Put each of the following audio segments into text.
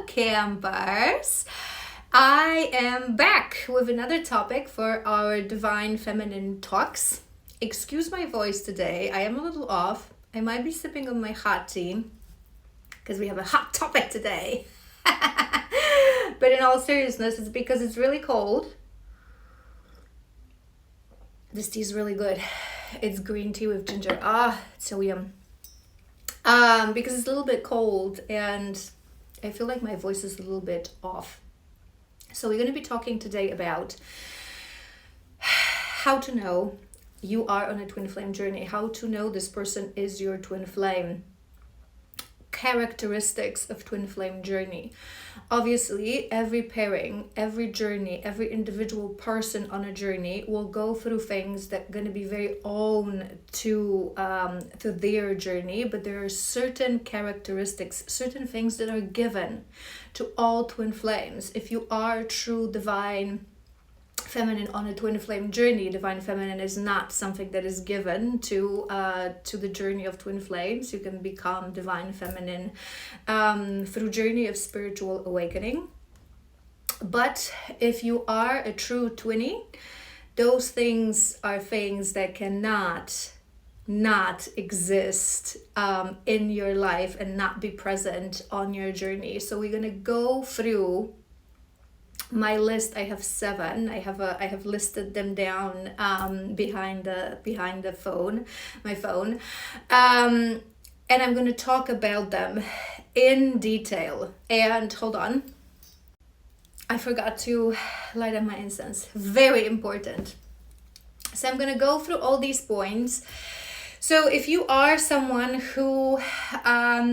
campers. I am back with another topic for our Divine Feminine Talks. Excuse my voice today. I am a little off. I might be sipping on my hot tea because we have a hot topic today. But in all seriousness, it's because it's really cold. This tea is really good. It's green tea with ginger. It's so yum. Because it's a little bit cold and I feel like my voice is a little bit off. So we're going to be talking today about how to know you are on a twin flame journey, how to know this person is your twin flame, characteristics of twin flame journey. Obviously, every pairing, every journey, every individual person on a journey will go through things that are going to be very own to their journey, but there are certain characteristics, certain things that are given to all twin flames. If you are true divine feminine on a twin flame journey, divine feminine is not something that is given to the journey of twin flames. You can become divine feminine through journey of spiritual awakening. But if you are a true twinny, those things are things that cannot not exist in your life and not be present on your journey. So we're gonna go through my list. I have 7. I have listed them down behind the phone, my phone, and I'm going to talk about them in detail. And hold on, I forgot to light up my incense. Very important. So I'm going to go through all these points. So if you are someone who,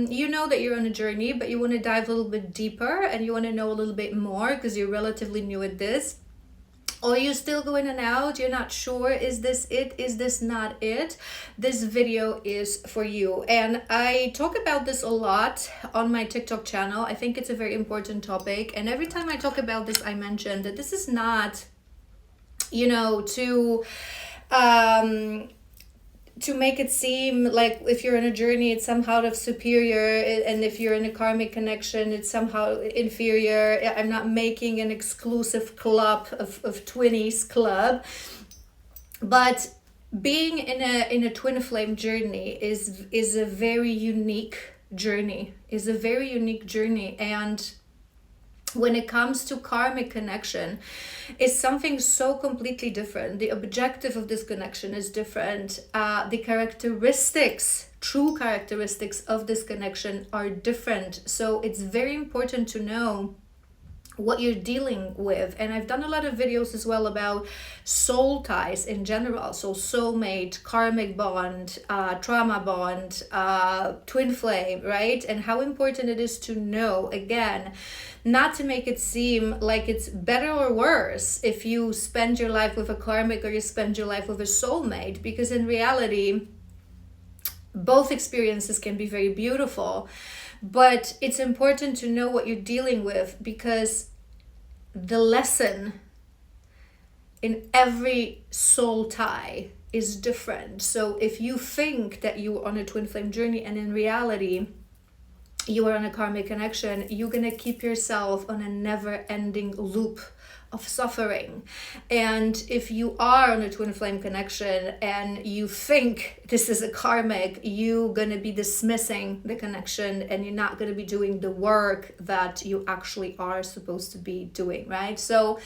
you know that you're on a journey, but you want to dive a little bit deeper and you want to know a little bit more because you're relatively new at this, or you're still going in and out, you're not sure, is this it, is this not it, this video is for you. And I talk about this a lot on my TikTok channel. I think it's a very important topic. And every time I talk about this, I mention that this is not, to make it seem like if you're in a journey, it's somehow of superior, and if you're in a karmic connection, it's somehow inferior. I'm not making an exclusive club of twinnies club, but being in a twin flame journey is a very unique journey. And when it comes to karmic connection, it's something so completely different. The objective of this connection is different. The characteristics, true characteristics of this connection are different. So it's very important to know what you're dealing with. And I've done a lot of videos as well about soul ties in general. So soulmate, karmic bond, trauma bond, twin flame, right? And how important it is to know, again, not to make it seem like it's better or worse if you spend your life with a karmic or you spend your life with a soulmate, because in reality, both experiences can be very beautiful. But it's important to know what you're dealing with, because the lesson in every soul tie is different. So if you think that you're on a twin flame journey and in reality you are on a karmic connection, you're gonna keep yourself on a never-ending loop of suffering. And if you are on a twin flame connection and you think this is a karmic, you're gonna be dismissing the connection and you're not gonna be doing the work that you actually are supposed to be doing, right? So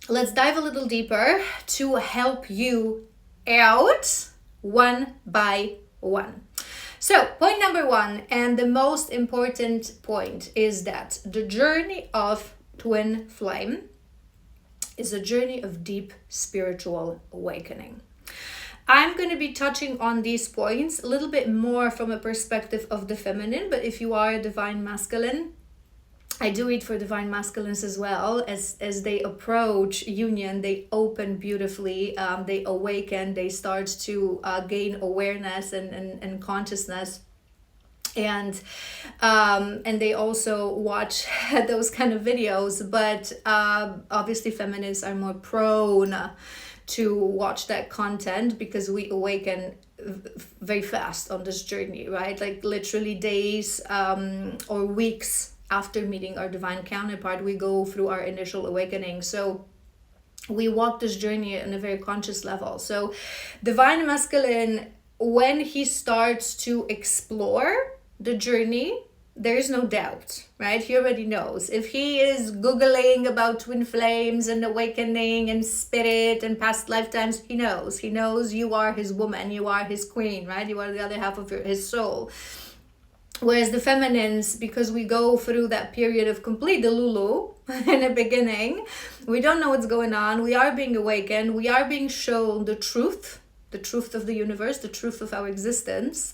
let's dive a little deeper to help you out one by one. So point number 1, and the most important point, is that the journey of twin flame is a journey of deep spiritual awakening. I'm going to be touching on these points a little bit more from a perspective of the feminine, but if you are a divine masculine, I do read for divine masculines as well. As they approach union, they open beautifully, they awaken, they start to gain awareness and consciousness. And they also watch those kind of videos, but obviously feminists are more prone to watch that content because we awaken very fast on this journey, right? Like literally days or weeks after meeting our divine counterpart, we go through our initial awakening. So we walk this journey on a very conscious level. So divine masculine, when he starts to explore the journey, there is no doubt, right? He already knows. If he is Googling about twin flames and awakening and spirit and past lifetimes, he knows. He knows you are his woman, you are his queen, right? You are the other half of his soul. Whereas the feminines, because we go through that period of complete delulu in the beginning, we don't know what's going on. We are being awakened. We are being shown the truth of the universe, the truth of our existence.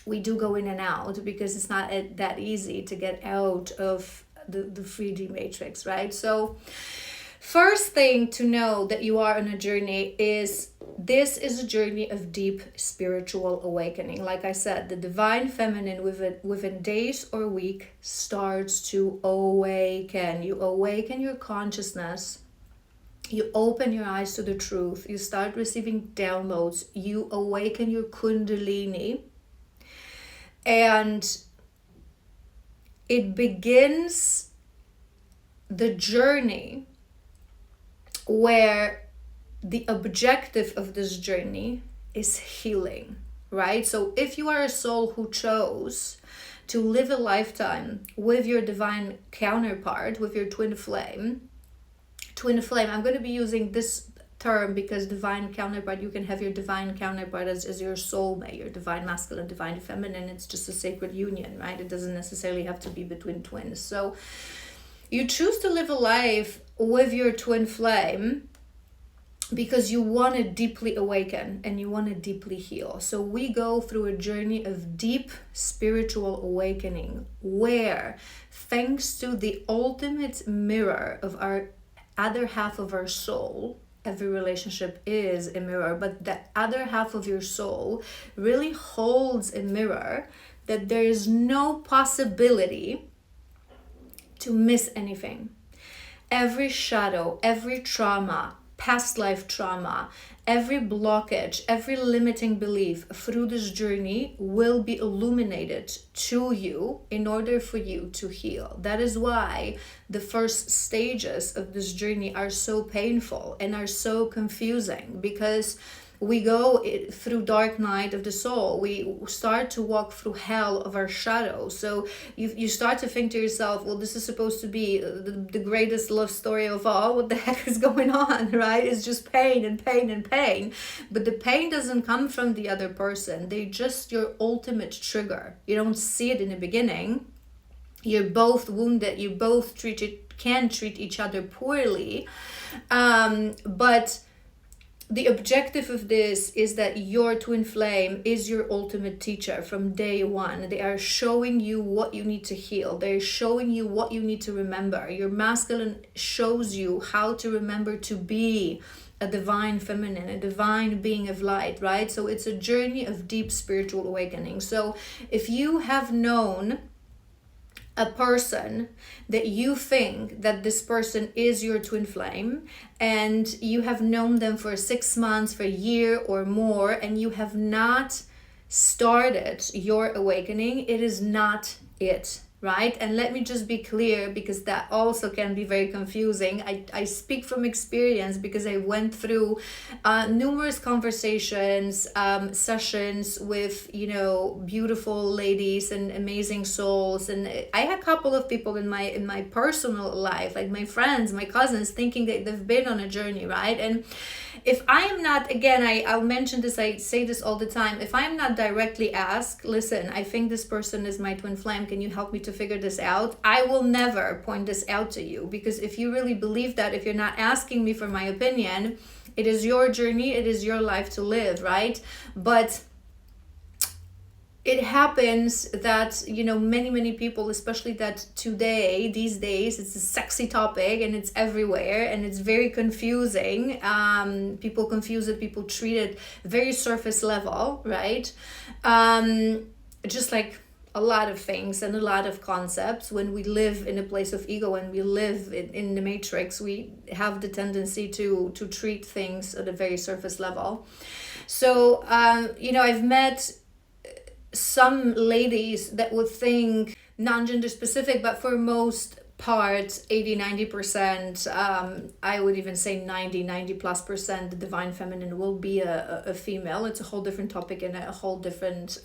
We do go in and out because it's not that easy to get out of the 3D matrix, right? So first thing to know that you are on a journey is this is a journey of deep spiritual awakening. Like I said, the divine feminine within days or week starts to awaken. You awaken your consciousness. You open your eyes to the truth. You start receiving downloads. You awaken your kundalini. And it begins the journey where the objective of this journey is healing, right? So if you are a soul who chose to live a lifetime with your divine counterpart, with your twin flame, I'm going to be using this term because divine counterpart, you can have your divine counterpart as your soulmate, your divine masculine, divine feminine. It's just a sacred union, right? It doesn't necessarily have to be between twins. So you choose to live a life with your twin flame because you want to deeply awaken and you want to deeply heal. So we go through a journey of deep spiritual awakening where, thanks to the ultimate mirror of our other half of our soul, every relationship is a mirror, but the other half of your soul really holds a mirror that there is no possibility to miss anything. Every shadow, every trauma, past life trauma, every blockage, every limiting belief through this journey will be illuminated to you in order for you to heal. That is why the first stages of this journey are so painful and are so confusing, because we go through dark night of the soul. We start to walk through hell of our shadow. So you start to think to yourself, well, this is supposed to be the greatest love story of all. What the heck is going on, right? It's just pain and pain and pain. But the pain doesn't come from the other person. They're just your ultimate trigger. You don't see it in the beginning. You're both wounded. You both can treat each other poorly. But the objective of this is that your twin flame is your ultimate teacher from day one. They are showing you what you need to heal. They're showing you what you need to remember. Your masculine shows you how to remember to be a divine feminine, a divine being of light, right? So it's a journey of deep spiritual awakening. So if you have known a person that you think that this person is your twin flame, and you have known them for 6 months, for a year or more, and you have not started your awakening, it is not it, right? And let me just be clear, because that also can be very confusing. I speak from experience because I went through numerous conversations, sessions with, beautiful ladies and amazing souls. And I had a couple of people in my personal life, like my friends, my cousins, thinking that they've been on a journey, right? And if I am not, again, I'll mention this, I say this all the time, if I'm not directly asked, listen, I think this person is my twin flame, can you help me to figure this out? I will never point this out to you, because if you really believe that, if you're not asking me for my opinion, it is your journey, it is your life to live, right? But it happens that, many people, especially that today, these days, it's a sexy topic and it's everywhere and it's very confusing. People confuse it, people treat it very surface level, right? Just like a lot of things and a lot of concepts. When we live in a place of ego and we live in the matrix, we have the tendency to treat things at a very surface level. So, I've met some ladies that would think non-gender specific, but for most part, 80-90%, I would even say 90+ percent, the divine feminine will be a female. It's a whole different topic and a whole different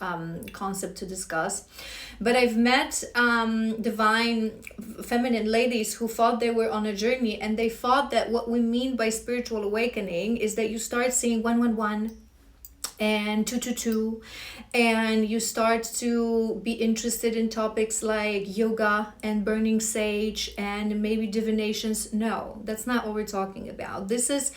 concept to discuss. But I've met divine feminine ladies who thought they were on a journey, and they thought that what we mean by spiritual awakening is that you start seeing 111 and 222, and you start to be interested in topics like yoga and burning sage and maybe divinations. No, that's not what we're talking about. Those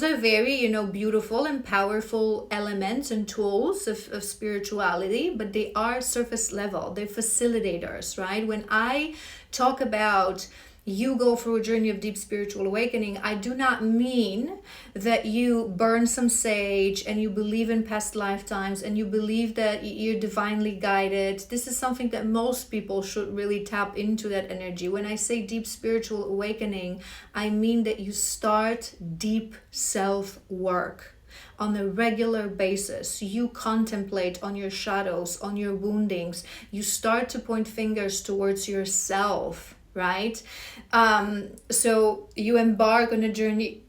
are very, beautiful and powerful elements and tools of spirituality, but they are surface level. They're facilitators, right? When I talk about you go through a journey of deep spiritual awakening, I do not mean that you burn some sage and you believe in past lifetimes and you believe that you're divinely guided. This is something that most people should really tap into, that energy. When I say deep spiritual awakening, I mean that you start deep self-work on a regular basis. You contemplate on your shadows, on your woundings. You start to point fingers towards yourself, right? So you embark on a journey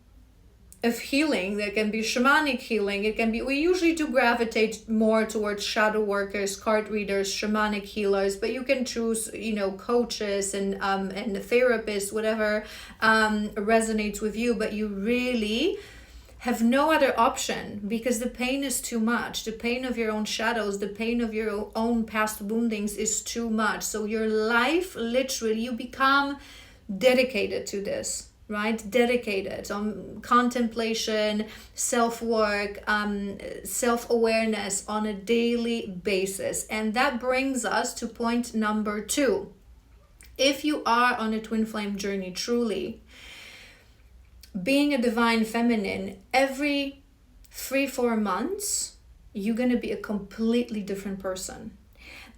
of healing. That can be shamanic healing. It can be, we usually do gravitate more towards shadow workers, card readers, shamanic healers, but you can choose, coaches and therapists, whatever resonates with you. But you really have no other option, because the pain is too much. The pain of your own shadows, the pain of your own past woundings is too much. So your life, literally, you become dedicated to this, right? Dedicated on contemplation, self-work, self-awareness on a daily basis. And that brings us to point number 2. If you are on a twin flame journey, truly, being a divine feminine, every 3-4 months, you're going to be a completely different person.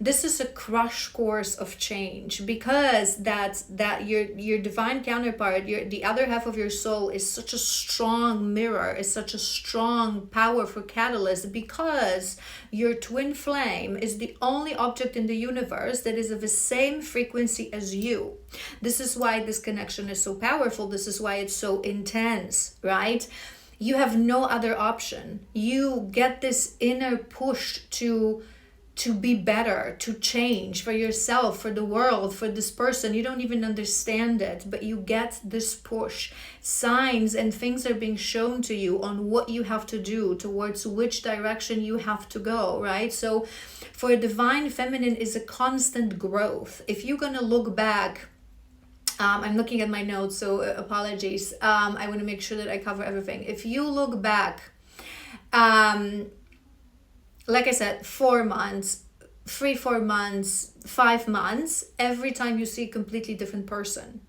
This is a crash course of change, because that your divine counterpart, the other half of your soul, is such a strong mirror, is such a strong, powerful catalyst, because your twin flame is the only object in the universe that is of the same frequency as you. This is why this connection is so powerful. This is why it's so intense, right? You have no other option. You get this inner push to be better, to change for yourself, for the world, for this person. You don't even understand it, but you get this push. Signs and things are being shown to you on what you have to do, towards which direction you have to go, right? So for a divine feminine is a constant growth. If you're going to look back, I'm looking at my notes, so apologies. I want to make sure that I cover everything. If you look back, like I said, 4 months, 3-4 months, 5 months, every time you see a completely different person.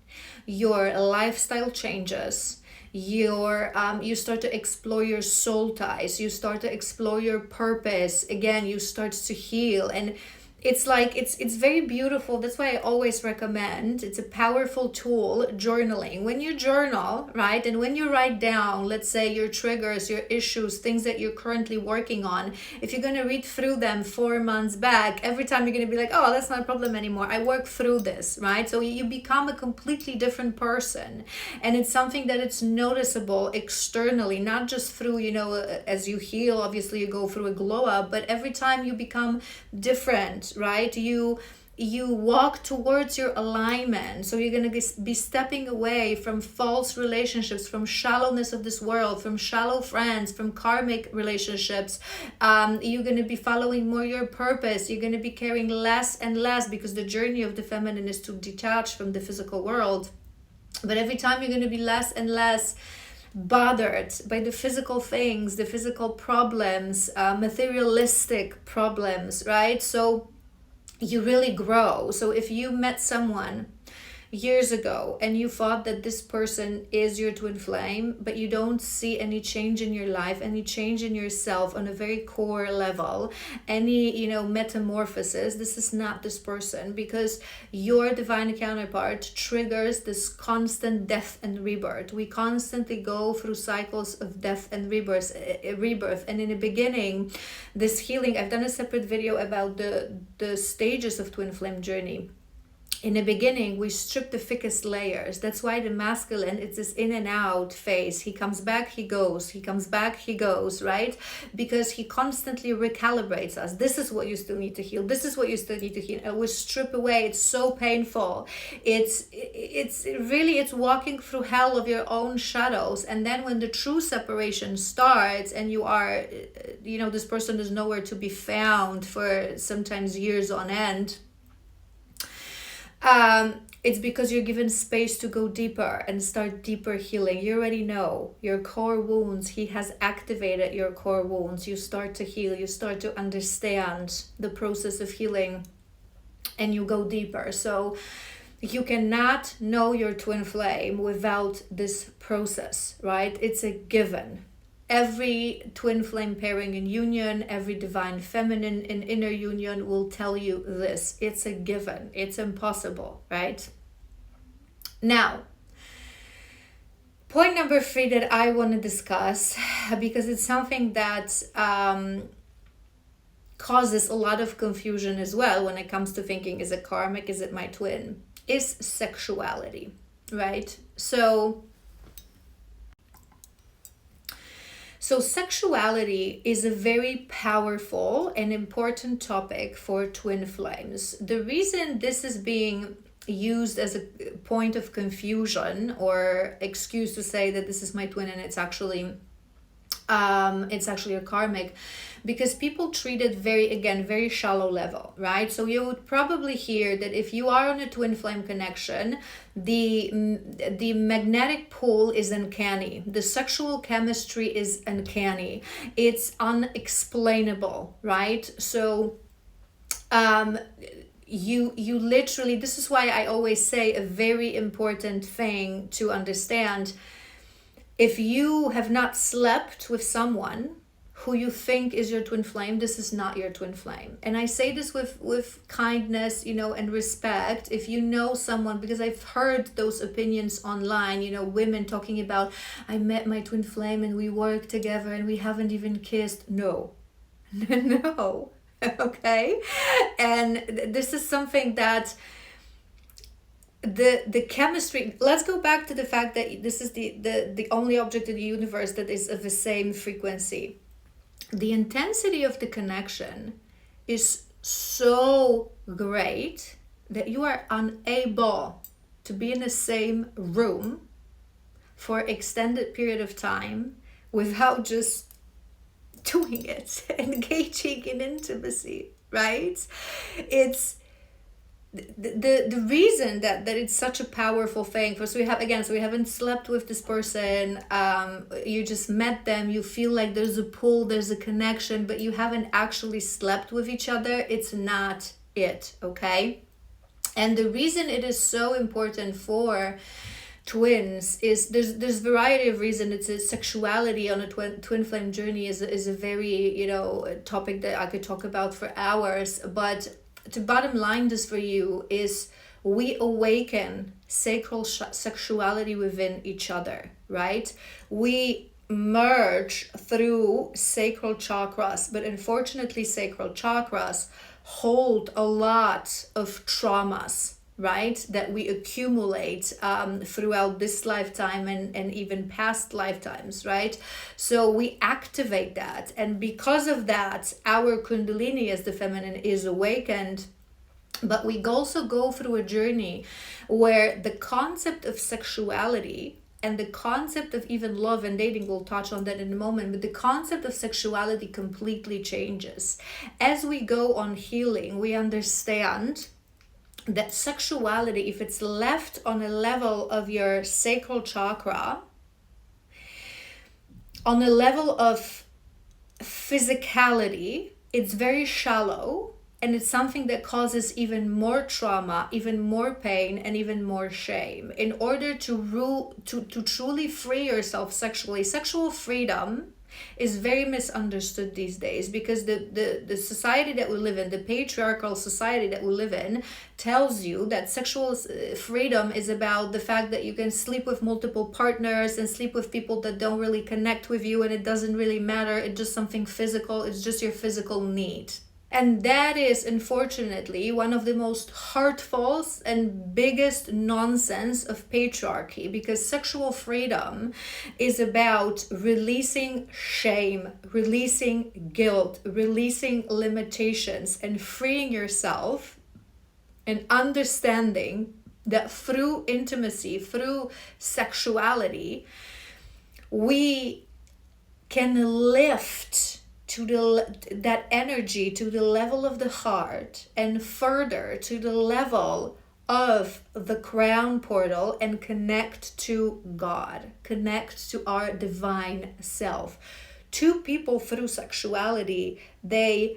Your lifestyle changes. You start to explore your soul ties. You start to explore your purpose. Again, you start to heal. And it's like, it's very beautiful. That's why I always recommend, it's a powerful tool, journaling. When you journal, right, and when you write down, let's say, your triggers, your issues, things that you're currently working on, if you're going to read through them 4 months back, every time you're going to be like, oh, that's not a problem anymore. I work through this, right? So you become a completely different person. And it's something that it's noticeable externally, not just through, as you heal, obviously you go through a glow up, but every time you become different, right? You walk towards your alignment. So you're going to be stepping away from false relationships, from shallowness of this world, from shallow friends, from karmic relationships. You're going to be following more your purpose. You're going to be caring less and less, because the journey of the feminine is to detach from the physical world. But every time you're going to be less and less bothered by the physical things, the physical problems, materialistic problems, right? So you really grow. So if you met someone years ago and you thought that this person is your twin flame, but you don't see any change in your life, any change in yourself on a very core level, any, metamorphosis, this is not this person, because your divine counterpart triggers this constant death and rebirth. We constantly go through cycles of death and rebirth. And in the beginning, this healing, I've done a separate video about the stages of twin flame journey. In the beginning, we strip the thickest layers. That's why the masculine, it's this in and out phase. He comes back, he goes. He comes back, he goes, right? Because he constantly recalibrates us. This is what you still need to heal. This is what you still need to heal. And we strip away. It's so painful. It's walking through hell of your own shadows. And then when the true separation starts and you are, this person is nowhere to be found for sometimes years on end, it's because you're given space to go deeper and start deeper healing. You already know your core wounds. He has activated your core wounds. You start to heal. You start to understand the process of healing and you go deeper. So you cannot know your twin flame without this process, right? It's a given. Every twin flame pairing in union, every divine feminine in inner union will tell you this. It's a given. It's impossible, right? Now, point number 3 that I want to discuss, because it's something that causes a lot of confusion as well when it comes to thinking, is it karmic, is it my twin, is sexuality, right? So sexuality is a very powerful and important topic for twin flames. The reason this is being used as a point of confusion or excuse to say that this is my twin and it's actually a karmic, because people treat it very shallow level, right? So you would probably hear that if you are on a twin flame connection, the magnetic pull is uncanny, the sexual chemistry is uncanny, it's unexplainable, right? So you literally, this is why I always say a very important thing to understand. If you have not slept with someone who you think is your twin flame, this is not your twin flame. And I say this with kindness, and respect. If you know someone, because I've heard those opinions online, women talking about, I met my twin flame and we worked together and we haven't even kissed. No, no, okay? And this is something that the chemistry, let's go back to the fact that this is the only object in the universe that is of the same frequency. The intensity of the connection is so great that you are unable to be in the same room for an extended period of time without just doing it, engaging in intimacy, right? It's the reason that it's such a powerful thing. First, we haven't slept with this person, you just met them, you feel like there's a pull, there's a connection, but you haven't actually slept with each other. It's not it, okay? And the reason it is so important for twins is there's variety of reasons. It's a sexuality on a twin flame journey is a very topic that I could talk about for hours, but the bottom line this for you is we awaken sacral sexuality within each other, right? We merge through sacral chakras, but unfortunately sacral chakras hold a lot of traumas, right, that we accumulate throughout this lifetime and even past lifetimes, right? So we activate that, and because of that, our kundalini as the feminine is awakened. But we also go through a journey where the concept of sexuality and the concept of even love and dating, we'll touch on that in a moment, but the concept of sexuality completely changes. As we go on healing, we understand that sexuality, if it's left on a level of your sacral chakra, on a level of physicality, it's very shallow And it's something that causes even more trauma, even more pain, and even more shame. In order to truly free yourself sexually, sexual freedom is very misunderstood these days, because the society that we live in, the patriarchal society that we live in, tells you that sexual freedom is about the fact that you can sleep with multiple partners and sleep with people that don't really connect with you, and it doesn't really matter, it's just something physical, it's just your physical need. And that is, unfortunately, one of the most hurtful and biggest nonsense of patriarchy, because sexual freedom is about releasing shame, releasing guilt, releasing limitations, and freeing yourself, and understanding that through intimacy, through sexuality, we can lift that energy to the level of the heart, and further to the level of the crown portal, and connect to God, connect to our divine self. Two people, through sexuality, they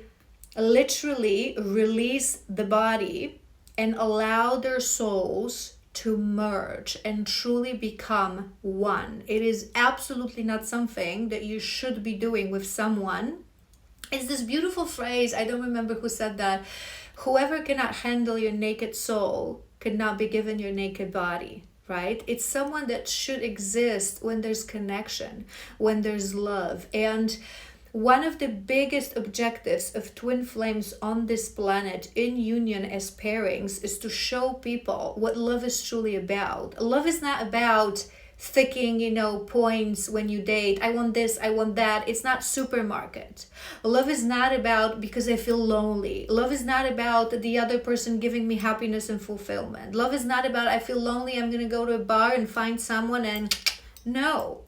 literally release the body and allow their souls to merge and truly become one. It is absolutely not something that you should be doing with someone. It's this beautiful phrase, I don't remember who said that: whoever cannot handle your naked soul cannot be given your naked body, right? It's someone that should exist when there's connection, when there's love. And one of the biggest objectives of twin flames on this planet in union as pairings is to show people what love is truly about. Love is not about ticking, points when you date. I want this, I want that. It's not supermarket. Love is not about because I feel lonely. Love is not about the other person giving me happiness and fulfillment. Love is not about I feel lonely, I'm going to go to a bar and find someone and... No.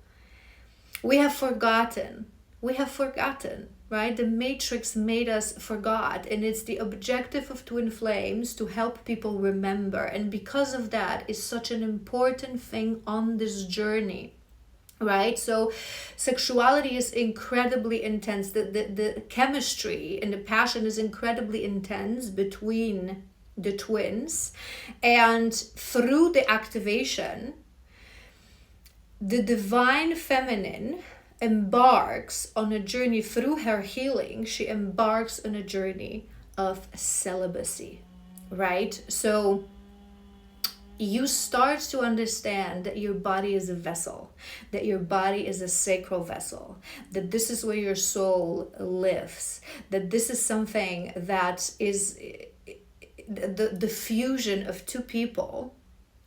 We have forgotten, right? The Matrix made us forgot, and it's the objective of twin flames to help people remember. And because of that, is such an important thing on this journey, right? So sexuality is incredibly intense. The chemistry and the passion is incredibly intense between the twins, and through the activation, the divine feminine embarks on a journey through her healing. She embarks on a journey of celibacy, right? So you start to understand that your body is a vessel, that your body is a sacral vessel, that this is where your soul lives, that this is something that is the fusion of two people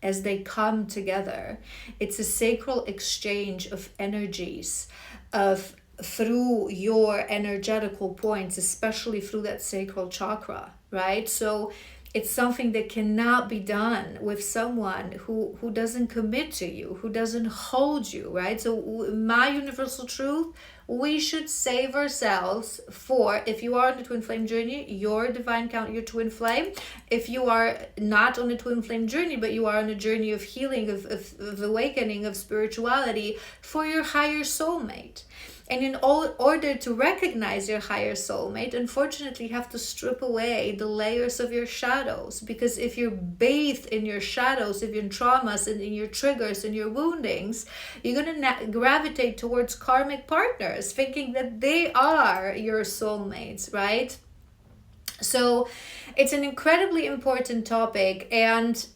as they come together. It's a sacral exchange of energies, of through your energetical points, especially through that sacral chakra, right? So it's something that cannot be done with someone who doesn't commit to you, who doesn't hold you, right? So my universal truth, we should save ourselves for, if you are on the twin flame journey, your divine count, your twin flame. If you are not on the twin flame journey, but you are on a journey of healing, of awakening, of spirituality, for your higher soulmate. And in order to recognize your higher soulmate, unfortunately, you have to strip away the layers of your shadows. Because if you're bathed in your shadows, in your traumas, and in your triggers, and your woundings, you're going to gravitate towards karmic partners, thinking that they are your soulmates, right? So it's an incredibly important topic. And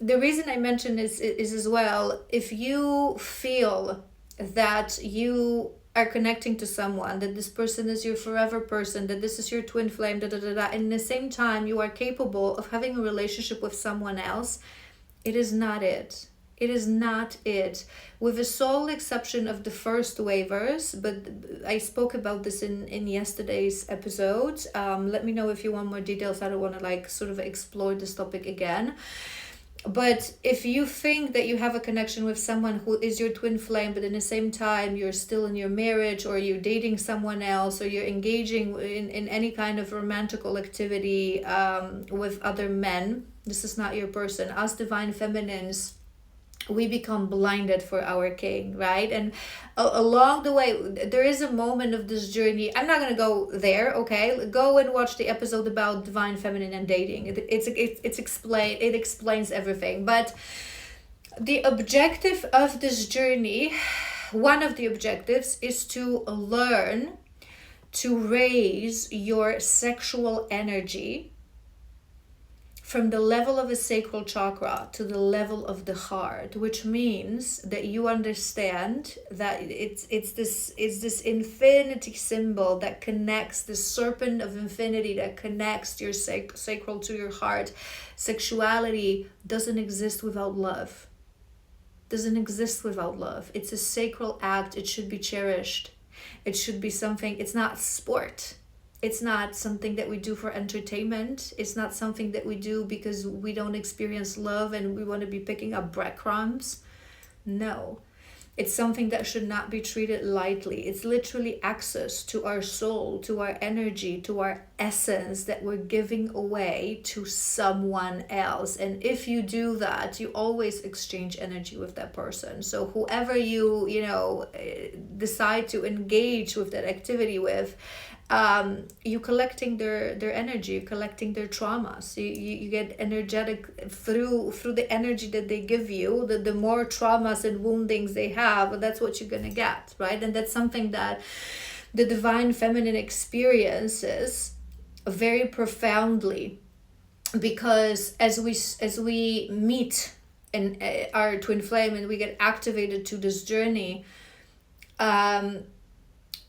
the reason I mention this is as well, if you feel that you are connecting to someone, that this person is your forever person, that this is your twin flame, and at the same time you are capable of having a relationship with someone else, it is not it. It is not it. With the sole exception of the first waivers, but I spoke about this in yesterday's episode. Let me know if you want more details. I don't want to sort of explore this topic again. But if you think that you have a connection with someone who is your twin flame, but in the same time you're still in your marriage, or you're dating someone else, or you're engaging in any kind of romantical activity with other men, this is not your person. Us divine feminines, we become blinded for our king, right? And along the way, there is a moment of this journey. I'm not going to go there, okay? Go and watch the episode about divine feminine and dating. It's explained, it explains everything. But the objective of this journey, one of the objectives, is to learn to raise your sexual energy from the level of a sacral chakra to the level of the heart, which means that you understand that it's this infinity symbol that connects, the serpent of infinity that connects your sacral to your heart. Sexuality doesn't exist without love. Doesn't exist without love. It's a sacral act. It should be cherished. It should be something. It's not sport. It's not something that we do for entertainment. It's not something that we do because we don't experience love and we want to be picking up breadcrumbs. No. It's something that should not be treated lightly. It's literally access to our soul, to our energy, to our essence that we're giving away to someone else. And if you do that, you always exchange energy with that person. So whoever you decide to engage with that activity with, you collecting their energy, you're collecting their traumas. You get energetic through the energy that they give you. The more traumas and woundings they have, that's what you're gonna get, right? And that's something that the divine feminine experiences very profoundly, because as we meet in our twin flame and we get activated to this journey,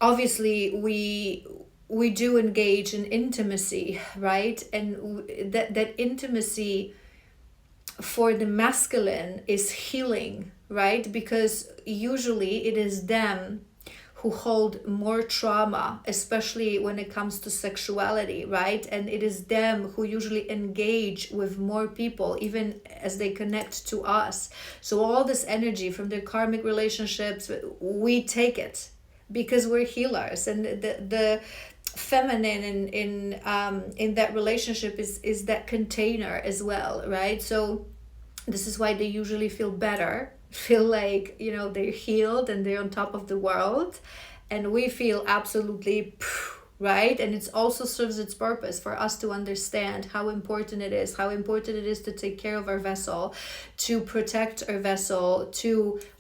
obviously we do engage in intimacy, right? And that intimacy for the masculine is healing, right? Because usually it is them who hold more trauma, especially when it comes to sexuality, right? And it is them who usually engage with more people, even as they connect to us. So all this energy from their karmic relationships, we take it because we're healers, and the feminine in that relationship is that container as well, right? So this is why they usually feel better, feel like they're healed and they're on top of the world, and we feel absolutely right. And it also serves its purpose for us to understand how important it is to take care of our vessel, to protect our vessel,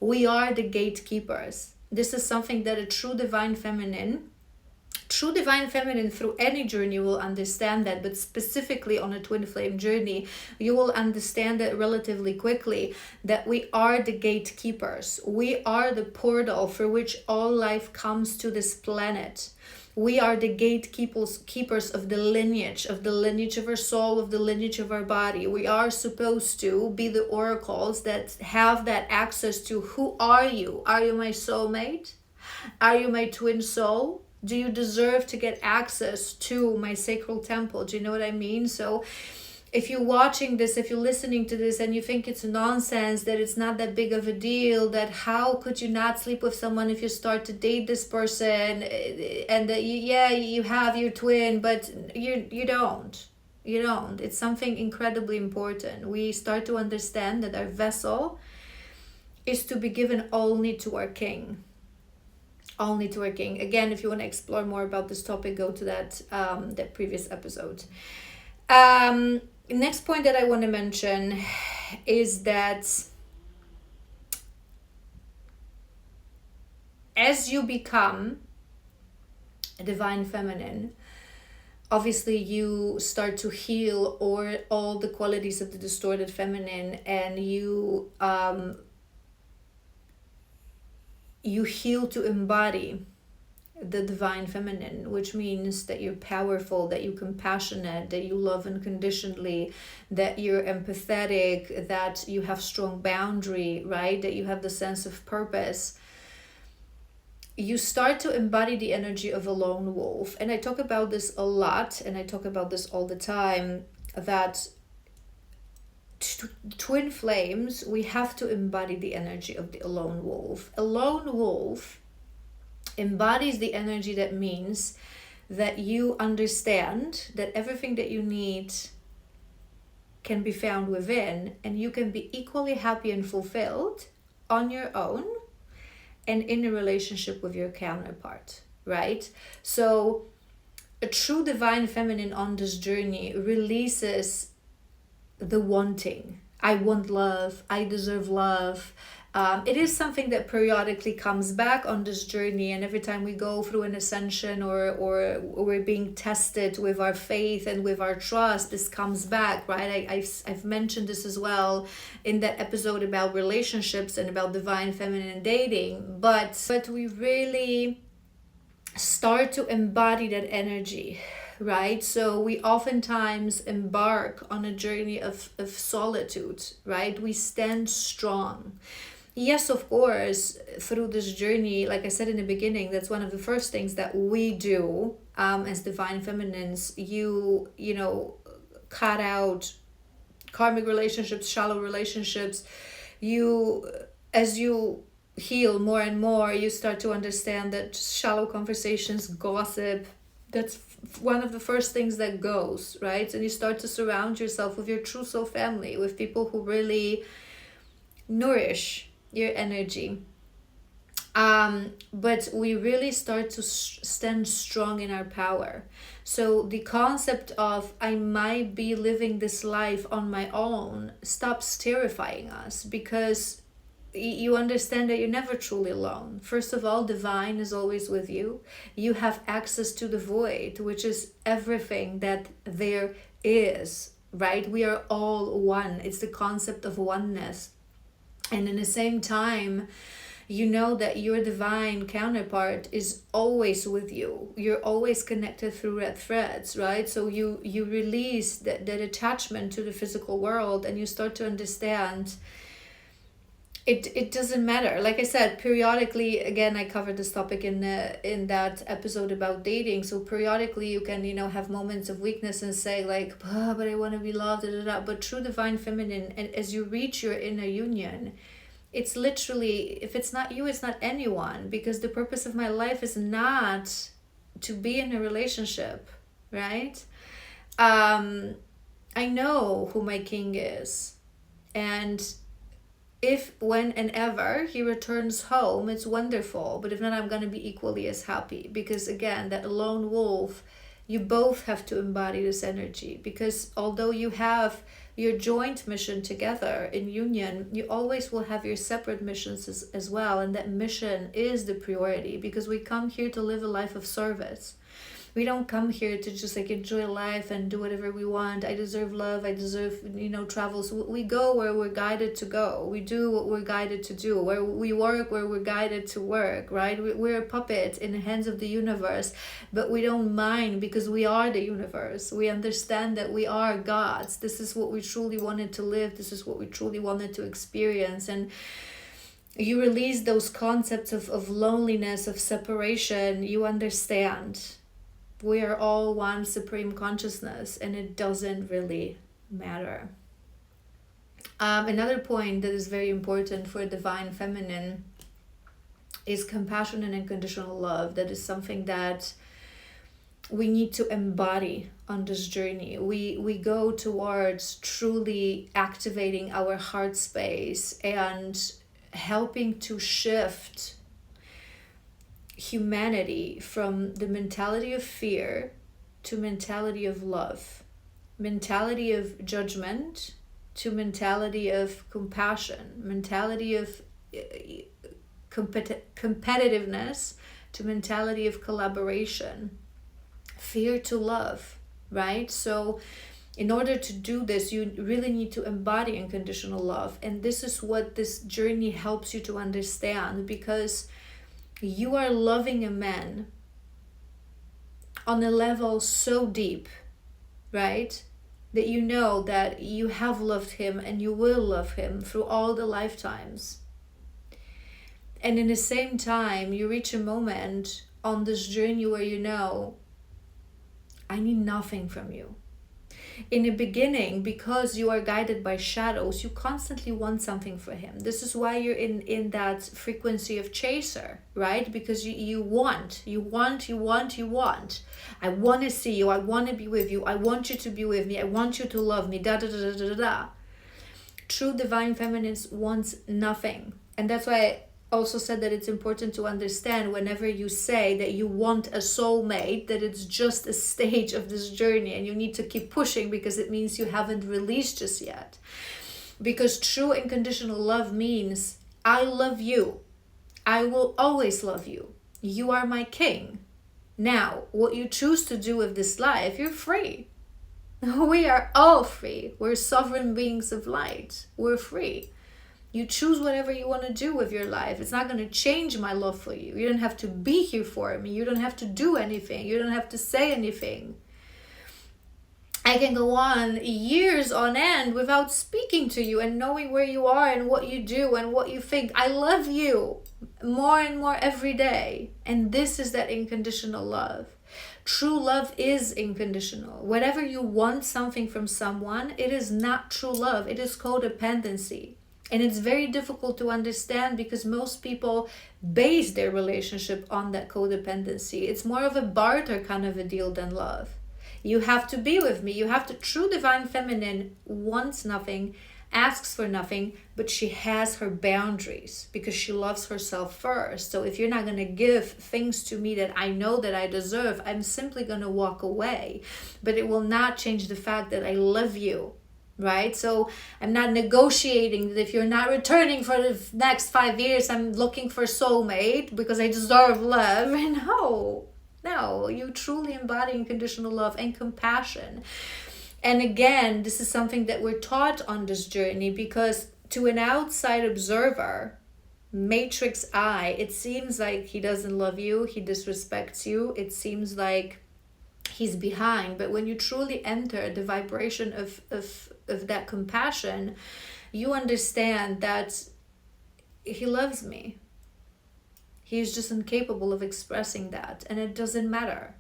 we are the gatekeepers. This is something that a true divine feminine through any journey will understand that, but specifically on a twin flame journey, you will understand that relatively quickly, that we are the gatekeepers. We are the portal for which all life comes to this planet. We are the gatekeepers of the lineage of our soul, of the lineage of our body. We are supposed to be the oracles that have that access to who are you? Are you my soulmate? Are you my twin soul? Do you deserve to get access to my sacral temple? Do you know what I mean? So if you're watching this, if you're listening to this and you think it's nonsense, that it's not that big of a deal, that how could you not sleep with someone if you start to date this person, and that you have your twin, but you don't. It's something incredibly important. We start to understand that our vessel is to be given only to our king. Only to our king. Again, if you want to explore more about this topic, go to that previous episode. Next point that I want to mention is that as you become a divine feminine, obviously you start to heal all the qualities of the distorted feminine, and you heal to embody the divine feminine, which means that you're powerful, that you're compassionate, that you love unconditionally, that you're empathetic, that you have strong boundary, right? That you have the sense of purpose. You start to embody the energy of a lone wolf. And I talk about this a lot, and I talk about this all the time, that twin flames, we have to embody the energy of the lone wolf. A lone wolf embodies the energy that means that you understand that everything that you need can be found within, and you can be equally happy and fulfilled on your own and in a relationship with your counterpart, right? So a true divine feminine on this journey releases the wanting. I want love, I deserve love. It is something that periodically comes back on this journey, and every time we go through an ascension or we're being tested with our faith and with our trust, this comes back, right? I've mentioned this as well in that episode about relationships and about divine feminine dating, but we really start to embody that energy, right? So we oftentimes embark on a journey of solitude, right? We stand strong. Yes, of course, through this journey, like I said in the beginning, that's one of the first things that we do as divine feminines. You know, cut out karmic relationships, shallow relationships. As you heal more and more, you start to understand that shallow conversations, gossip, that's one of the first things that goes, right? And you start to surround yourself with your true soul family, with people who really nourish your energy. But we really start to stand strong in our power. So the concept of I might be living this life on my own stops terrifying us, because you understand that you're never truly alone. First of all, divine is always with you. You have access to the void, which is everything that there is, right? We are all one. It's the concept of oneness. And in the same time, you know that your divine counterpart is always with you. You're always connected through red threads, right? So you release that attachment to the physical world, and you start to understand it doesn't matter. Like I said, periodically, again, I covered this topic in that episode about dating. So periodically you can, have moments of weakness and say like, but I want to be loved, da, da, da. But true divine feminine, and as you reach your inner union, it's literally, if it's not you, it's not anyone, because the purpose of my life is not to be in a relationship, right? I know who my king is, and if, when, and ever he returns home, it's wonderful. But if not, I'm going to be equally as happy. Because again, that lone wolf, you both have to embody this energy. Because although you have your joint mission together in union, you always will have your separate missions as well. And that mission is the priority, because we come here to live a life of service. We don't come here to just like enjoy life and do whatever we want. I deserve love. I deserve, travels. We go where we're guided to go. We do what we're guided to do. Where we work, where we're guided to work, right? We're a puppet in the hands of the universe, but we don't mind, because we are the universe. We understand that we are gods. This is what we truly wanted to live. This is what we truly wanted to experience. And you release those concepts of loneliness, of separation. You understand we are all one supreme consciousness, and it doesn't really matter. Another point that is very important for divine feminine is compassion and unconditional love. That is something that we need to embody on this journey. We go towards truly activating our heart space and helping to shift humanity from the mentality of fear to mentality of love, mentality of judgment to mentality of compassion, mentality of competitiveness to mentality of collaboration, fear to love, right? So in order to do this, you really need to embody unconditional love. And this is what this journey helps you to understand, because you are loving a man on a level so deep, right? That you know that you have loved him and you will love him through all the lifetimes. And in the same time, you reach a moment on this journey where you know, I need nothing from you. in the beginning, because you are guided by shadows, you constantly want something for him. This is why you're in that frequency of chaser, right? Because you want. I want to see you. I want to be with you. I want you to be with me. I want you to love me. Da da da da da da. True divine feminine wants nothing. And that's why I also said that it's important to understand, whenever you say that you want a soulmate, that it's just a stage of this journey and you need to keep pushing, because it means you haven't released just yet. Because true unconditional love means, I love you. I will always love you. You are my king. Now, what you choose to do with this life, you're free. We are all free. We're sovereign beings of light. We're free. You choose whatever you want to do with your life. It's not going to change my love for you. You don't have to be here for me. You don't have to do anything. You don't have to say anything. I can go on years on end without speaking to you and knowing where you are and what you do and what you think. I love you more and more every day. And this is that unconditional love. True love is unconditional. Whenever you want something from someone, it is not true love. It is codependency. And it's very difficult to understand, because most people base their relationship on that codependency. It's more of a barter kind of a deal than love. You have to be with me. You have to. True divine feminine wants nothing, asks for nothing, but she has her boundaries because she loves herself first. So if you're not going to give things to me that I know that I deserve, I'm simply going to walk away. But it will not change the fact that I love you. Right? So I'm not negotiating that if you're not returning for the next 5 years, I'm looking for soulmate because I deserve love. No, you truly embody unconditional love and compassion. And again, this is something that we're taught on this journey, because to an outside observer, matrix eye, it seems like he doesn't love you, he disrespects you, it seems like he's behind. But when you truly enter the vibration of that compassion, you understand that he loves me. He's just incapable of expressing that, and it doesn't matter,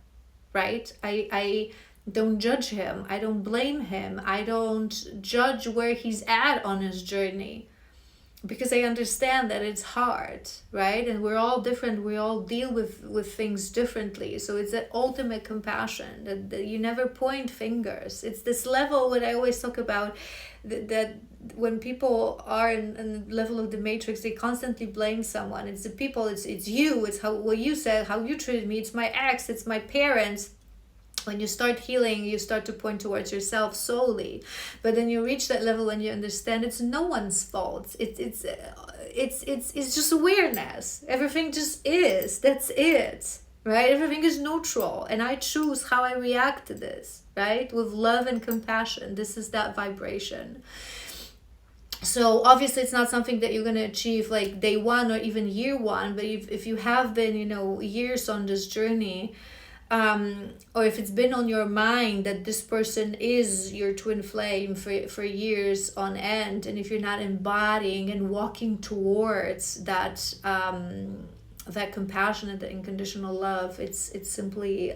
right? I don't judge him. I don't blame him. I don't judge where he's at on his journey, because I understand that it's hard, right? And we're all different. We all deal with things differently. So it's that ultimate compassion that you never point fingers. It's this level, what I always talk about, that when people are in the level of the matrix, they constantly blame someone. It's the people, it's you, it's how what you said, how you treated me, it's my ex, it's my parents. When you start healing, you start to point towards yourself solely. But then you reach that level when you understand it's no one's fault. It's just awareness. Everything just is. That's it. Right? Everything is neutral. And I choose how I react to this. Right? With love and compassion. This is that vibration. So obviously it's not something that you're going to achieve like day one or even year one. But if you have been, years on this journey, or if it's been on your mind that this person is your twin flame for years on end, and if you're not embodying and walking towards that that compassion and the unconditional love, it's simply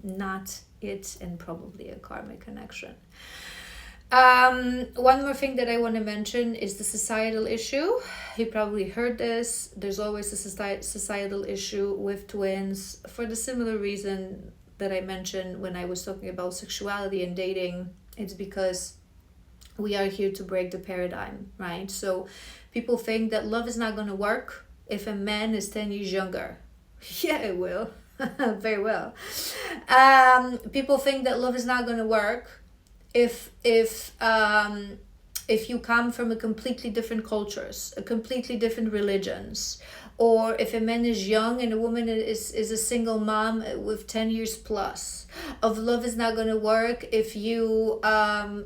not it, and probably a karmic connection. One more thing that I want to mention is the societal issue. You probably heard this. There's always a societal issue with twins, for the similar reason that I mentioned when I was talking about sexuality and dating. It's because we are here to break the paradigm, right? So people think that love is not going to work if a man is 10 years younger. Yeah, it will. Very well. People think that love is not going to work if you come from a completely different cultures, a completely different religions, or if a man is young and a woman is a single mom with 10 years plus. Of love is not going to work if you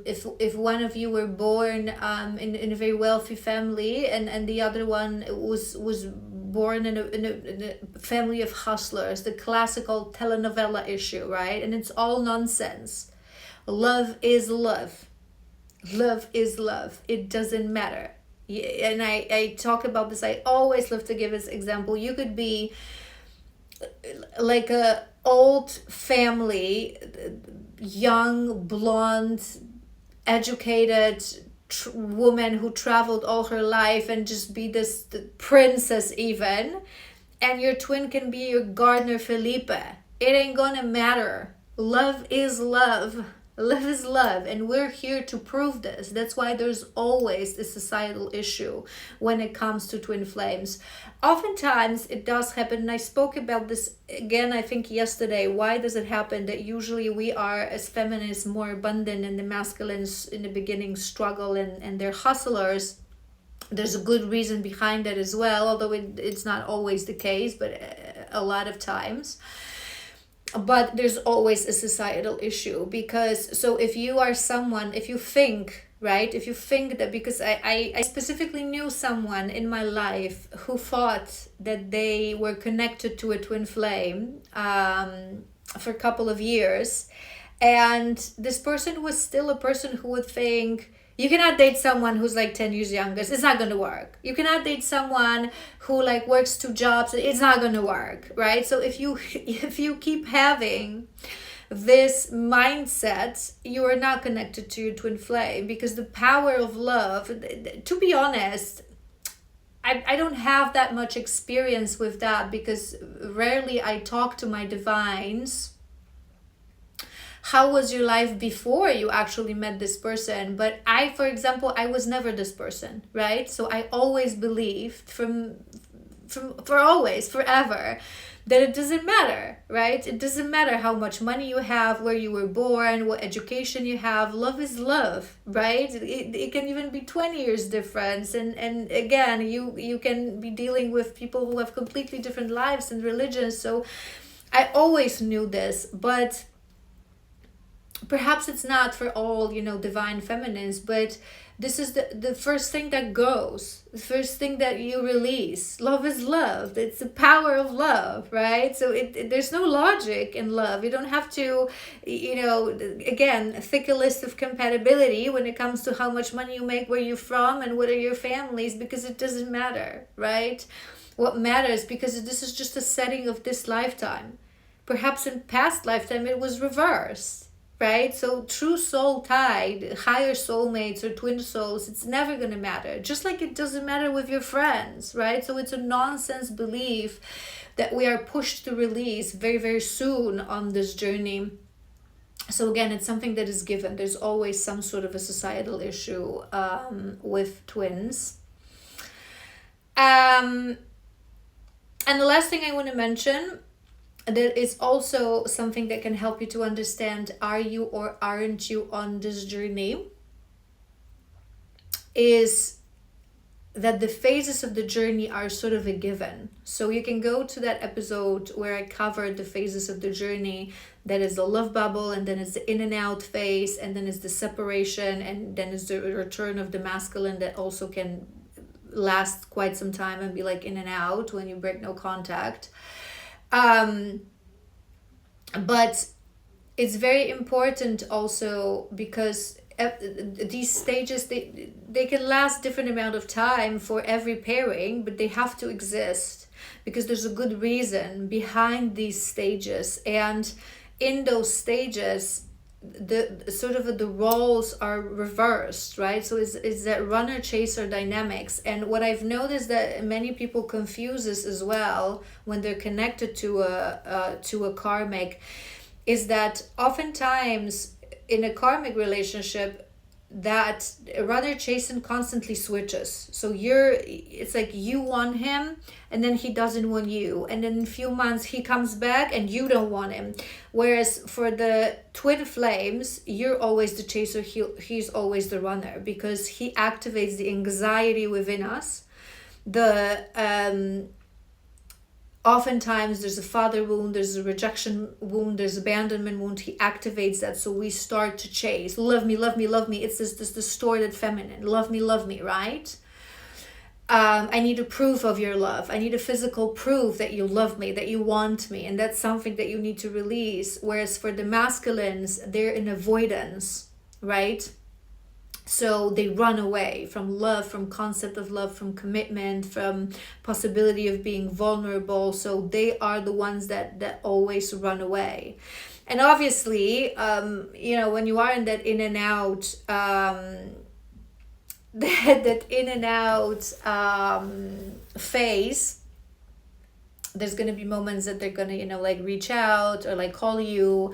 if one of you were born in a very wealthy family and the other one was born in a family of hustlers, the classical telenovela issue, right? And it's all nonsense. Love is love. Love is love. It doesn't matter. And I talk about this. I always love to give this example. You could be like a old family, young, blonde, educated woman who traveled all her life and just be this princess even, and your twin can be your gardener Felipe. It ain't gonna matter. Love is love. Love is love, and we're here to prove this. That's why there's always a societal issue when it comes to twin flames. Oftentimes it does happen, and I spoke about this again, I think yesterday. Why does it happen that usually we are, as feminists, more abundant, and the masculines in the beginning struggle and they're hustlers? There's a good reason behind that as well, although it's not always the case, but a lot of times. But there's always a societal issue, because so if you are someone, if you think, right, if you think that, because I specifically knew someone in my life who thought that they were connected to a twin flame for a couple of years, and this person was still a person who would think, you cannot date someone who's like 10 years younger. It's not going to work. You cannot date someone who like works 2 jobs. It's not going to work, right? So if you keep having this mindset, you are not connected to your twin flame, because the power of love, to be honest, I don't have that much experience with that, because rarely I talk to my divines. How was your life before you actually met this person? But I, for example, I was never this person, right? So I always believed for always, forever, that it doesn't matter, right? It doesn't matter how much money you have, where you were born, what education you have. Love is love, right? It can even be 20 years difference. And again, you can be dealing with people who have completely different lives and religions. So I always knew this, but perhaps it's not for all, divine feminines, but this is the first thing that goes, the first thing that you release. Love is love. It's the power of love, right? So there's no logic in love. You don't have to, again, thick a list of compatibility when it comes to how much money you make, where you're from, and what are your families, because it doesn't matter, right? What matters, because this is just a setting of this lifetime. Perhaps in past lifetime it was reversed. Right? So true soul tie, higher soulmates or twin souls, it's never going to matter. Just like it doesn't matter with your friends, right? So it's a nonsense belief that we are pushed to release very, very soon on this journey. So again, it's something that is given. There's always some sort of a societal issue with twins. And the last thing I want to mention, there is also something that can help you to understand, are you or aren't you on this journey, is that the phases of the journey are sort of a given. So you can go to that episode where I covered the phases of the journey. That is the love bubble, and then it's the in and out phase, and then it's the separation, and then it's the return of the masculine that also can last quite some time and be like in and out when you break no contact. But it's very important also, because these stages, they can last different amount of time for every pairing, but they have to exist because there's a good reason behind these stages. And in those stages, the roles are reversed, right? So it's that runner chaser dynamics. And what I've noticed that many people confuse this as well when they're connected to a karmic, is that oftentimes in a karmic relationship, that runner chasing constantly switches. So it's like you want him and then he doesn't want you, and then in a few months he comes back and you don't want him. Whereas for the twin flames, you're always the chaser, he's always the runner, because he activates the anxiety within us. Oftentimes there's a father wound, there's a rejection wound, there's abandonment wound. He activates that, so we start to chase. Love me, love me, love me. It's this distorted feminine. Love me, right? I need a proof of your love. I need a physical proof that you love me, that you want me. And that's something that you need to release. Whereas for the masculines, they're in avoidance, right? So they run away from love, from concept of love, from commitment, from possibility of being vulnerable. So they are the ones that always run away. And obviously, when you are in that in and out, that in and out phase, there's going to be moments that they're going to, like reach out or like call you,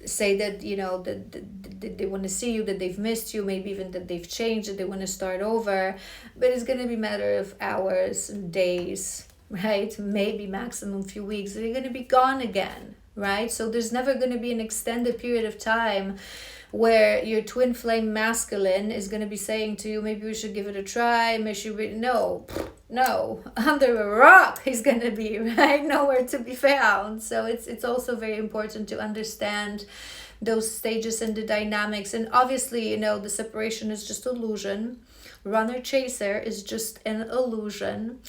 say that, that they want to see you, that they've missed you, maybe even that they've changed, that they want to start over. But it's going to be a matter of hours and days, right? Maybe maximum a few weeks. They're going to be gone again, right? So there's never going to be an extended period of time where your twin flame masculine is going to be saying to you, maybe we should give it a try, no, under a rock he's going to be, right? Nowhere to be found. So it's also very important to understand those stages and the dynamics. And obviously, the separation is just illusion. Runner chaser is just an illusion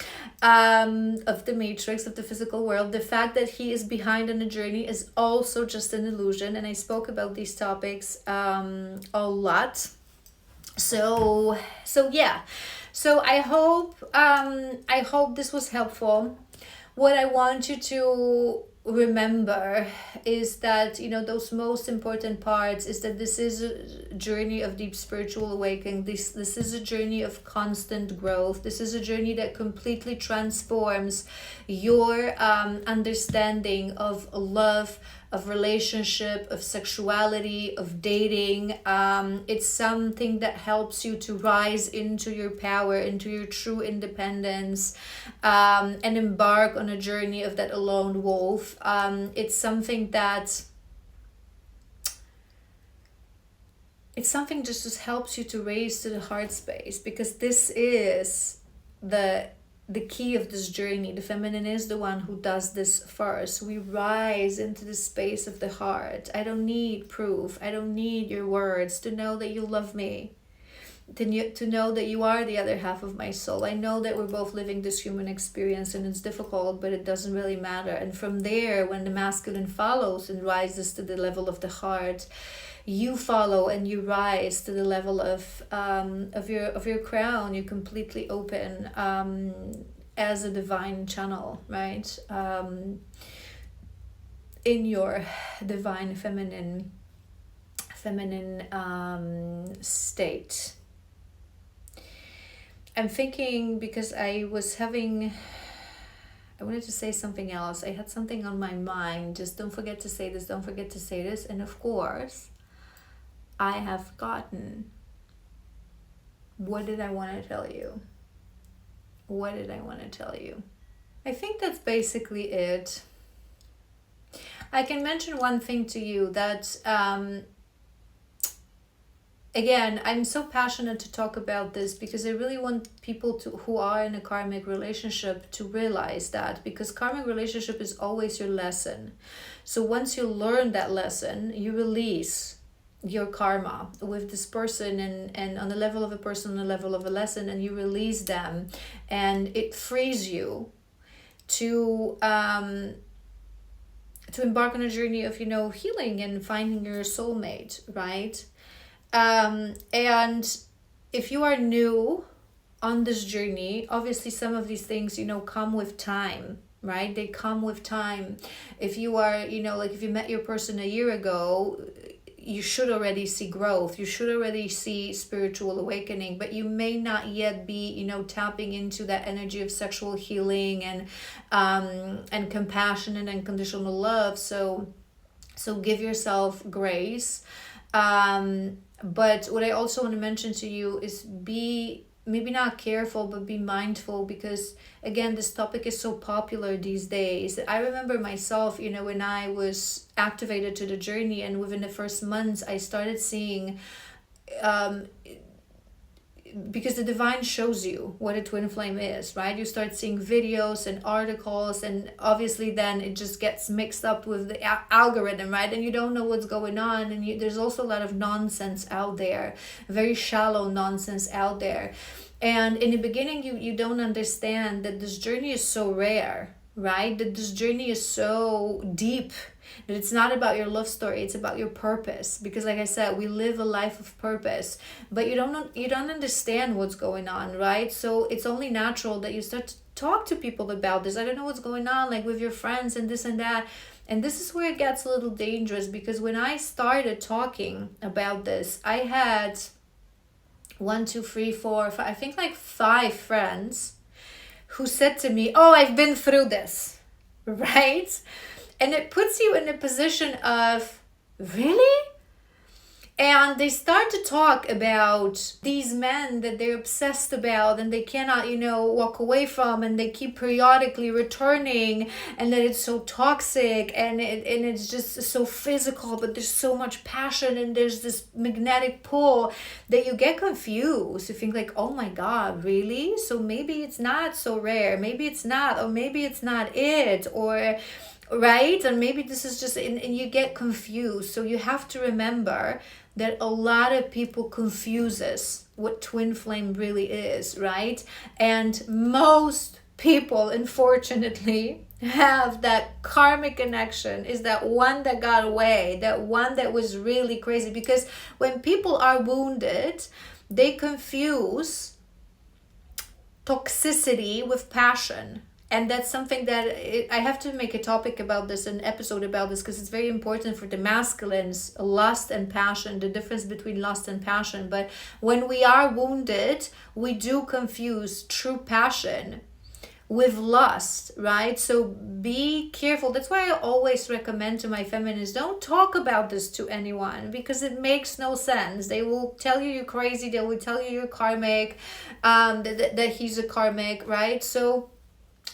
of the matrix, of the physical world. The fact that he is behind on a journey is also just an illusion. And I spoke about these topics a lot. So yeah. So I hope this was helpful. What I want you to remember is that, those most important parts is that this is a journey of deep spiritual awakening. This is a journey of constant growth. This is a journey that completely transforms your understanding of love, of relationship, of sexuality, of dating. It's something that helps you to rise into your power, into your true independence, and embark on a journey of that alone wolf. It's something that just helps you to raise to the heart space, because this is the key of this journey. The feminine is the one who does this first. We rise into the space of the heart. I don't need proof. I don't need your words to know that you love me, to know that you are the other half of my soul. I know that we're both living this human experience and it's difficult, but it doesn't really matter. And from there, when the masculine follows and rises to the level of the heart, you follow and you rise to the level of your crown. You completely open as a divine channel, right? In your divine feminine state. I'm thinking, because I wanted to say something else. I had something on my mind. Just don't forget to say this. Don't forget to say this. And of course, I have forgotten. What did I want to tell you? What did I want to tell you? I think that's basically it. I can mention one thing to you that, again, I'm so passionate to talk about this because I really want people who are in a karmic relationship to realize that, because karmic relationship is always your lesson. So once you learn that lesson, you release your karma with this person, and on the level of a person, on the level of a lesson, and you release them, and it frees you to embark on a journey of healing and finding your soulmate, right? And if you are new on this journey, obviously some of these things come with time, right? They come with time. If you are if you met your person a year ago, you should already see growth. You should already see spiritual awakening, but you may not yet be, tapping into that energy of sexual healing and compassion and unconditional love. So give yourself grace. But what I also want to mention to you is be maybe not careful, but be mindful, because again, this topic is so popular these days. I remember myself, when I was activated to the journey, and within the first months, I started seeing, because the divine shows you what a twin flame is, right? You start seeing videos and articles, and obviously then it just gets mixed up with the algorithm, right? And you don't know what's going on, and there's also a lot of nonsense out there, very shallow nonsense out there. And in the beginning, you don't understand that this journey is so rare, right? That this journey is so deep, that it's not about your love story, it's about your purpose. Because like I said, we live a life of purpose, but you don't understand what's going on, right? So it's only natural that you start talk to people about this. I don't know what's going on, like with your friends and this and that. And this is where it gets a little dangerous, because when I started talking about this, I had 1, 2, 3, 4, 5, I think like 5 friends who said to me, oh, I've been through this, right? And it puts you in a position of, really? And they start to talk about these men that they're obsessed about and they cannot, walk away from, and they keep periodically returning, and that it's so toxic, and it's just so physical, but there's so much passion and there's this magnetic pull that you get confused. You think like, oh my God, really? So maybe it's not so rare. Maybe it's not, or maybe it's not it, or right? And maybe this is just, and you get confused. So you have to remember that a lot of people confuses what twin flame really is, right? And most people, unfortunately, have that karmic connection, is that one that got away, that one that was really crazy. Because when people are wounded, they confuse toxicity with passion. And that's something that I have to make a topic about this, an episode about this, because it's very important for the masculines, lust and passion, the difference between lust and passion. But when we are wounded, we do confuse true passion with lust, right? So be careful. That's why I always recommend to my feminists, don't talk about this to anyone, because it makes no sense. They will tell you you're crazy. They will tell you you're karmic, that he's a karmic, right? So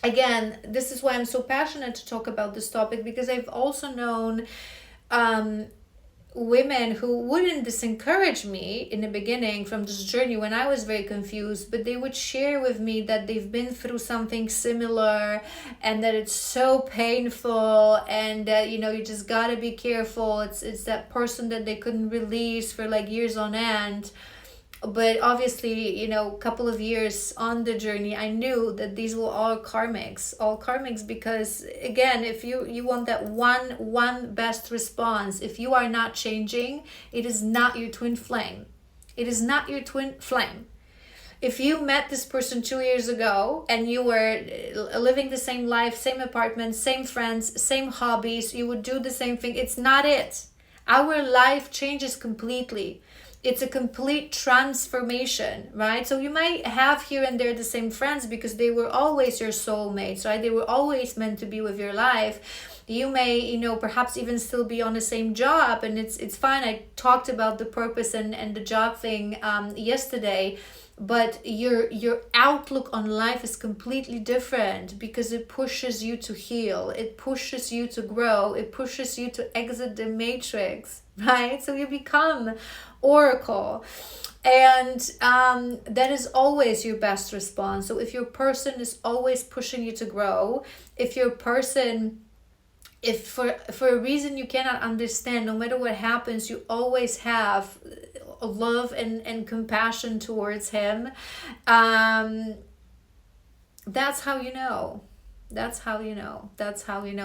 again, this is why I'm so passionate to talk about this topic, because I've also known women who wouldn't disencourage me in the beginning from this journey when I was very confused, but they would share with me that they've been through something similar and that it's so painful, and that, you just gotta be careful. It's that person that they couldn't release for like years on end. But obviously, a couple of years on the journey, I knew that these were all karmics, because again, if you want that one best response, if you are not changing, it is not your twin flame. It is not your twin flame. If you met this person 2 years ago and you were living the same life, same apartment, same friends, same hobbies, you would do the same thing. It's not it. Our life changes completely. It's a complete transformation, right? So you might have here and there the same friends because they were always your soulmates, right? They were always meant to be with your life. You may, perhaps even still be on the same job, and it's fine. I talked about the purpose and the job thing yesterday, but your outlook on life is completely different, because it pushes you to heal. It pushes you to grow. It pushes you to exit the matrix, right? So you become oracle, and that is always your best response. So if your person is always pushing you to grow, if your person, if for a reason you cannot understand, no matter what happens, you always have love and compassion towards him, that's how you know. That's how you know.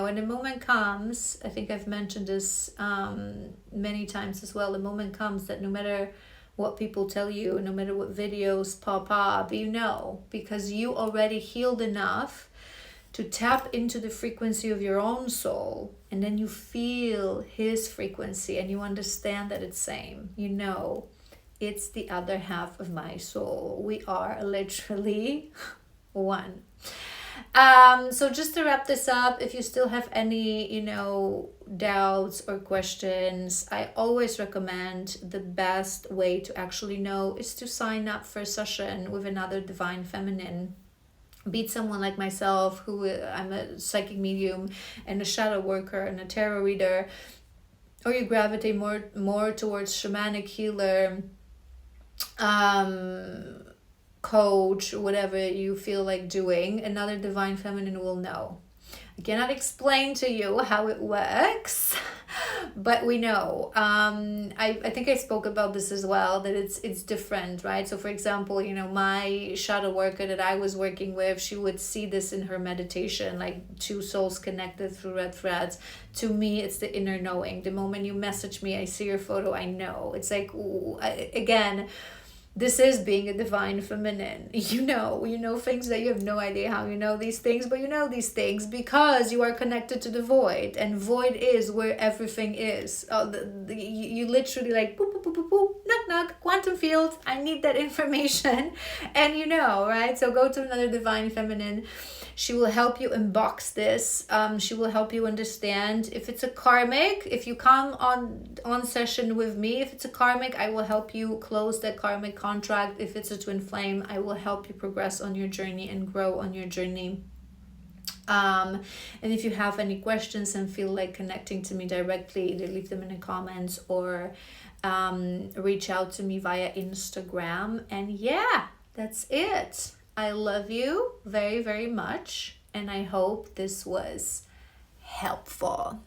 And the moment comes, I think I've mentioned this many times as well, the moment comes that no matter what people tell you, no matter what videos pop up, because you already healed enough to tap into the frequency of your own soul, and then you feel his frequency and you understand that it's same. It's the other half of my soul. We are literally one. So just to wrap this up, if you still have any, doubts or questions, I always recommend the best way to actually know is to sign up for a session with another divine feminine. Be it someone like myself, who I'm a psychic medium and a shadow worker and a tarot reader, or you gravitate more towards shamanic healer, coach, whatever you feel like doing, another divine feminine will know. I cannot explain to you how it works, but we know. I think I spoke about this as well, that it's different, right? So for example, my shadow worker that I was working with, she would see this in her meditation, like two souls connected through red threads. To me, it's the inner knowing. The moment you message me, I see your photo, I know. It's like, again, This is being a divine feminine. You know things that you have no idea how you know these things, but you know these things because you are connected to the void, and void is where everything is. You literally like boop, boop, boop, boop, boop, knock, knock, quantum field. I need that information. And right? So go to another divine feminine. She will help you unbox this. She will help you understand if it's a karmic. If you come on session with me, if it's a karmic, I will help you close that karmic contract. If it's a twin flame, I will help you progress on your journey and grow on your journey. And if you have any questions and feel like connecting to me directly, either leave them in the comments or reach out to me via Instagram. And yeah, that's it. I love you very, very much, and I hope this was helpful.